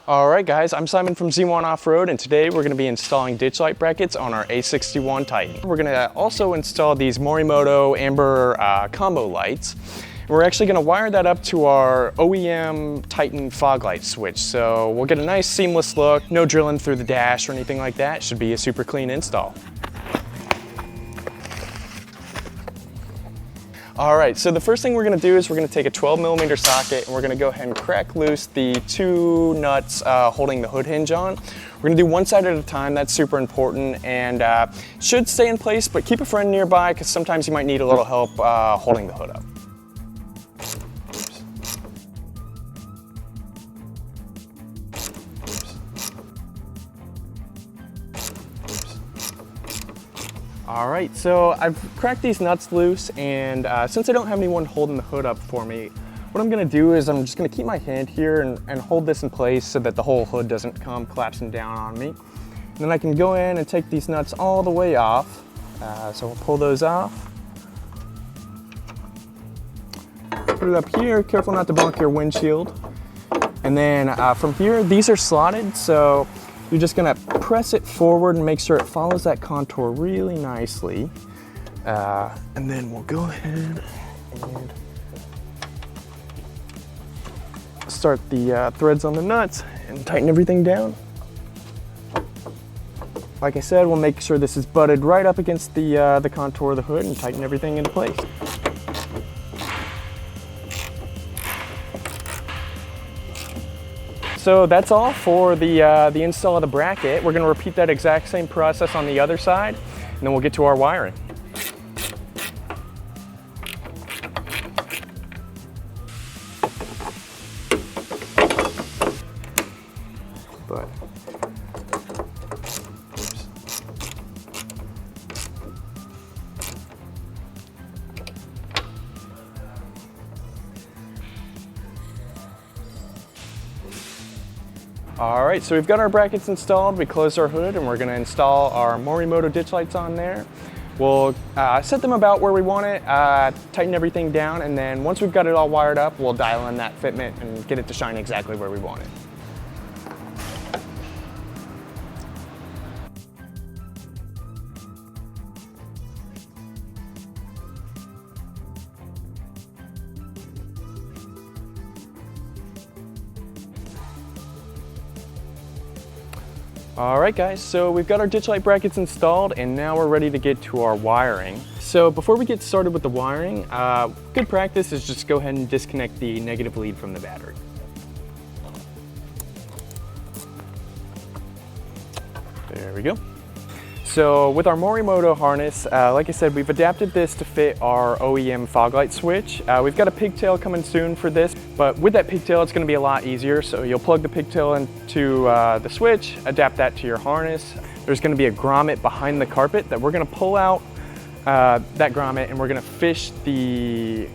All right guys, I'm Simon from Z1 Off-Road, and today we're going to be installing ditch light brackets on our A61 Titan. We're going to also install these Morimoto amber combo lights. We're actually going to wire that up to our OEM Titan fog light switch, so we'll get a nice seamless look, no drilling through the dash or anything like that. Should be a super clean install. All right, so the first thing we're gonna do is we're gonna take a 12mm socket and we're gonna go ahead and crack loose the two nuts holding the hood hinge on. We're gonna do one side at a time, that's super important, and should stay in place, but keep a friend nearby because sometimes you might need a little help holding the hood up. All right, so I've cracked these nuts loose, and since I don't have anyone holding the hood up for me, what I'm gonna do is I'm just gonna keep my hand here and hold this in place so that the whole hood doesn't come collapsing down on me. And then I can go in and take these nuts all the way off. So we'll pull those off. Put it up here, careful not to bonk your windshield. And then from here, these are slotted, so you're just gonna press it forward and make sure it follows that contour really nicely. And then we'll go ahead and start the threads on the nuts and tighten everything down. Like I said, we'll make sure this is butted right up against the contour of the hood and tighten everything into place. So that's all for the install of the bracket. We're gonna repeat that exact same process on the other side, and then we'll get to our wiring. But all right, so we've got our brackets installed. We closed our hood and we're gonna install our Morimoto ditch lights on there. We'll set them about where we want it, tighten everything down, and then once we've got it all wired up, we'll dial in that fitment and get it to shine exactly where we want it. All right guys, so we've got our ditch light brackets installed and now we're ready to get to our wiring. So before we get started with the wiring, good practice is just go ahead and disconnect the negative lead from the battery. There we go. So with our Morimoto harness, like I said, we've adapted this to fit our OEM fog light switch. We've got a pigtail coming soon for this, but with that pigtail, it's gonna be a lot easier. So you'll plug the pigtail into the switch, adapt that to your harness. There's gonna be a grommet behind the carpet that we're gonna pull out that grommet and we're gonna fish the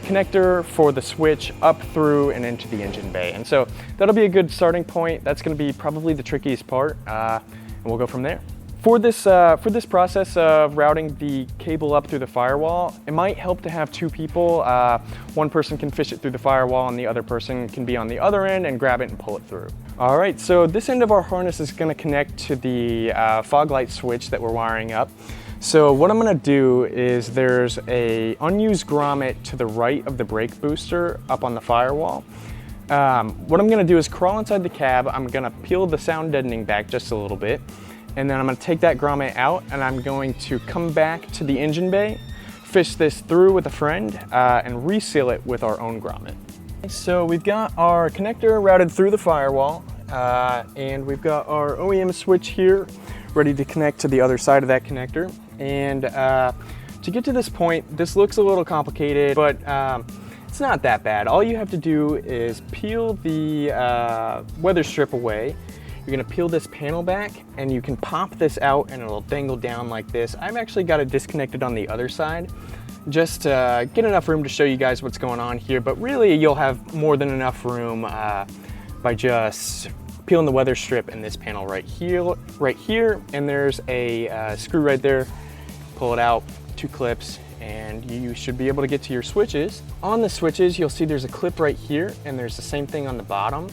connector for the switch up through and into the engine bay. And so that'll be a good starting point. That's gonna be probably the trickiest part, and we'll go from there. For this process of routing the cable up through the firewall, it might help to have two people. One person can fish it through the firewall and the other person can be on the other end and grab it and pull it through. All right, so this end of our harness is gonna connect to the fog light switch that we're wiring up. So what I'm gonna do is there's a unused grommet to the right of the brake booster up on the firewall. What I'm gonna do is crawl inside the cab. I'm gonna peel the sound deadening back just a little bit. And then I'm gonna take that grommet out and I'm going to come back to the engine bay, fish this through with a friend, and reseal it with our own grommet. So we've got our connector routed through the firewall, and we've got our OEM switch here ready to connect to the other side of that connector. And to get to this point, this looks a little complicated, but it's not that bad. All you have to do is peel the weather strip away. You're gonna peel this panel back and you can pop this out and it'll dangle down like this. I've actually got it disconnected on the other side just to get enough room to show you guys what's going on here, but really you'll have more than enough room by just peeling the weather strip and this panel right here, and there's a screw right there. Pull it out, 2 clips, and you should be able to get to your switches. On the switches, you'll see there's a clip right here and there's the same thing on the bottom.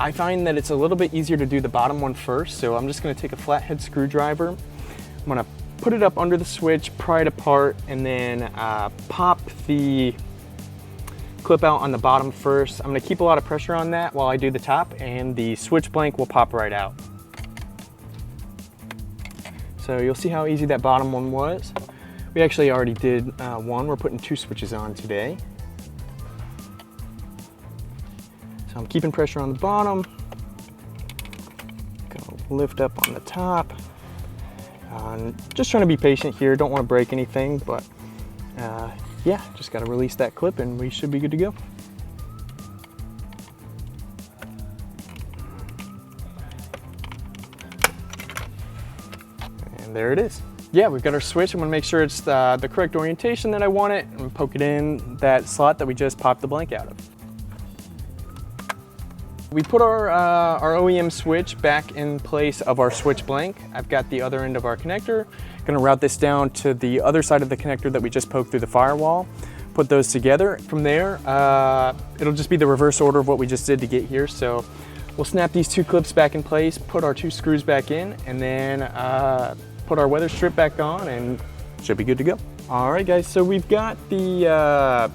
I find that it's a little bit easier to do the bottom one first, so I'm just gonna take a flathead screwdriver. I'm gonna put it up under the switch, pry it apart, and then pop the clip out on the bottom first. I'm gonna keep a lot of pressure on that while I do the top, and the switch blank will pop right out. So you'll see how easy that bottom one was. We actually already did one. We're putting 2 switches on today. So I'm keeping pressure on the bottom. Gonna lift up on the top. Just trying to be patient here. Don't want to break anything, but yeah, just got to release that clip and we should be good to go. And there it is. Yeah, we've got our switch. I'm gonna make sure it's the correct orientation that I want it, and poke it in that slot that we just popped the blank out of. We put our OEM switch back in place of our switch blank. I've got the other end of our connector. Gonna route this down to the other side of the connector that we just poked through the firewall. Put those together. From there, it'll just be the reverse order of what we just did to get here. So we'll snap these 2 clips back in place, put our 2 screws back in, and then put our weather strip back on, and should be good to go. All right, guys, so we've got the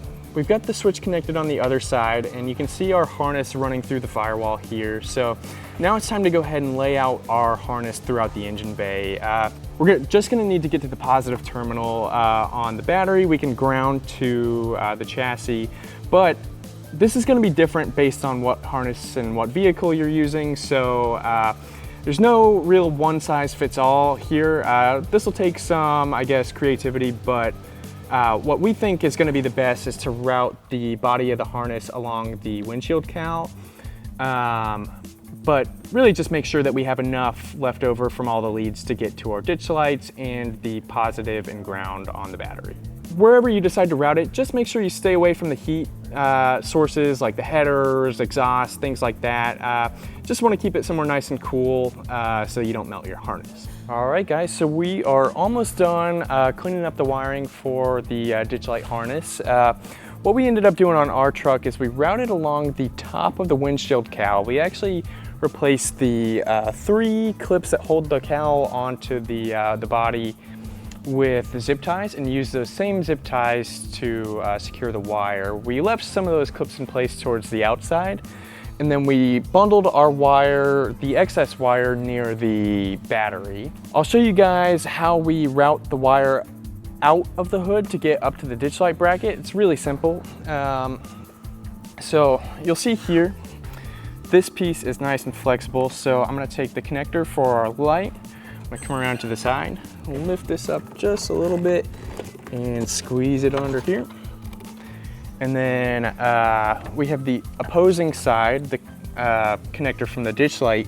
switch connected on the other side, and you can see our harness running through the firewall here. So now it's time to go ahead and lay out our harness throughout the engine bay. We're just gonna need to get to the positive terminal on the battery. We can ground to the chassis, but this is gonna be different based on what harness and what vehicle you're using. So there's no real one size fits all here. This will take some, I guess, creativity, but what we think is going to be the best is to route the body of the harness along the windshield cowl, but really just make sure that we have enough left over from all the leads to get to our ditch lights and the positive and ground on the battery. Wherever you decide to route it, just make sure you stay away from the heat sources like the headers, exhaust, things like that. Just want to keep it somewhere nice and cool so you don't melt your harness. All right, guys, so we are almost done cleaning up the wiring for the ditch light harness. What we ended up doing on our truck is we routed along the top of the windshield cowl. We actually replaced the 3 clips that hold the cowl onto the body with zip ties, and use those same zip ties to secure the wire. We left some of those clips in place towards the outside, and then we bundled our wire, the excess wire, near the battery. I'll show you guys how we route the wire out of the hood to get up to the ditch light bracket. It's really simple. So you'll see here, this piece is nice and flexible. So I'm gonna take the connector for our light. I'm gonna come around to the side, lift this up just a little bit and squeeze it under here. And then we have the opposing side, the connector from the ditch light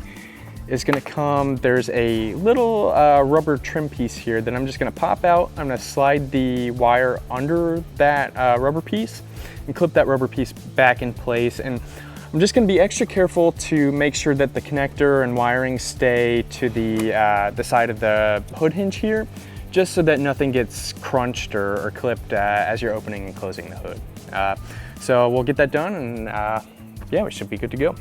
is gonna come, there's a little rubber trim piece here that I'm just gonna pop out. I'm gonna slide the wire under that rubber piece and clip that rubber piece back in place. And I'm just gonna be extra careful to make sure that the connector and wiring stay to the side of the hood hinge here, just so that nothing gets crunched or clipped as you're opening and closing the hood. So we'll get that done, and yeah, we should be good to go.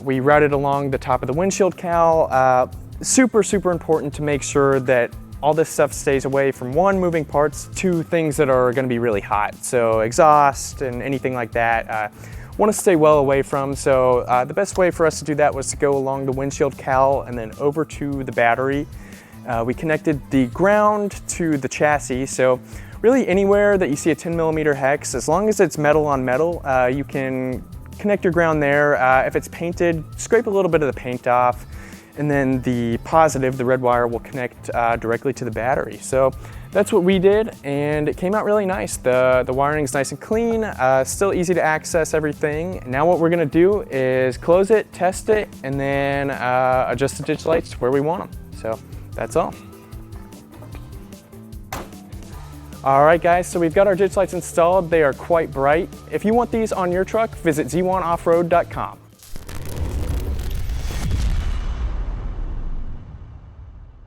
We routed along the top of the windshield cowl. Super important to make sure that all this stuff stays away from, 1, moving parts, 2, things that are gonna be really hot. So exhaust and anything like that, wanna stay well away from. So the best way for us to do that was to go along the windshield cowl and then over to the battery. We connected the ground to the chassis. So really anywhere that you see a 10mm hex, as long as it's metal on metal, you can connect your ground there. If it's painted, scrape a little bit of the paint off, and then the positive, the red wire, will connect directly to the battery. So that's what we did, and it came out really nice. The wiring is nice and clean, still easy to access everything. Now what we're gonna do is close it, test it, and then adjust the ditch lights to where we want them. So that's all. All right, guys, so we've got our ditch lights installed. They are quite bright. If you want these on your truck, visit z1offroad.com.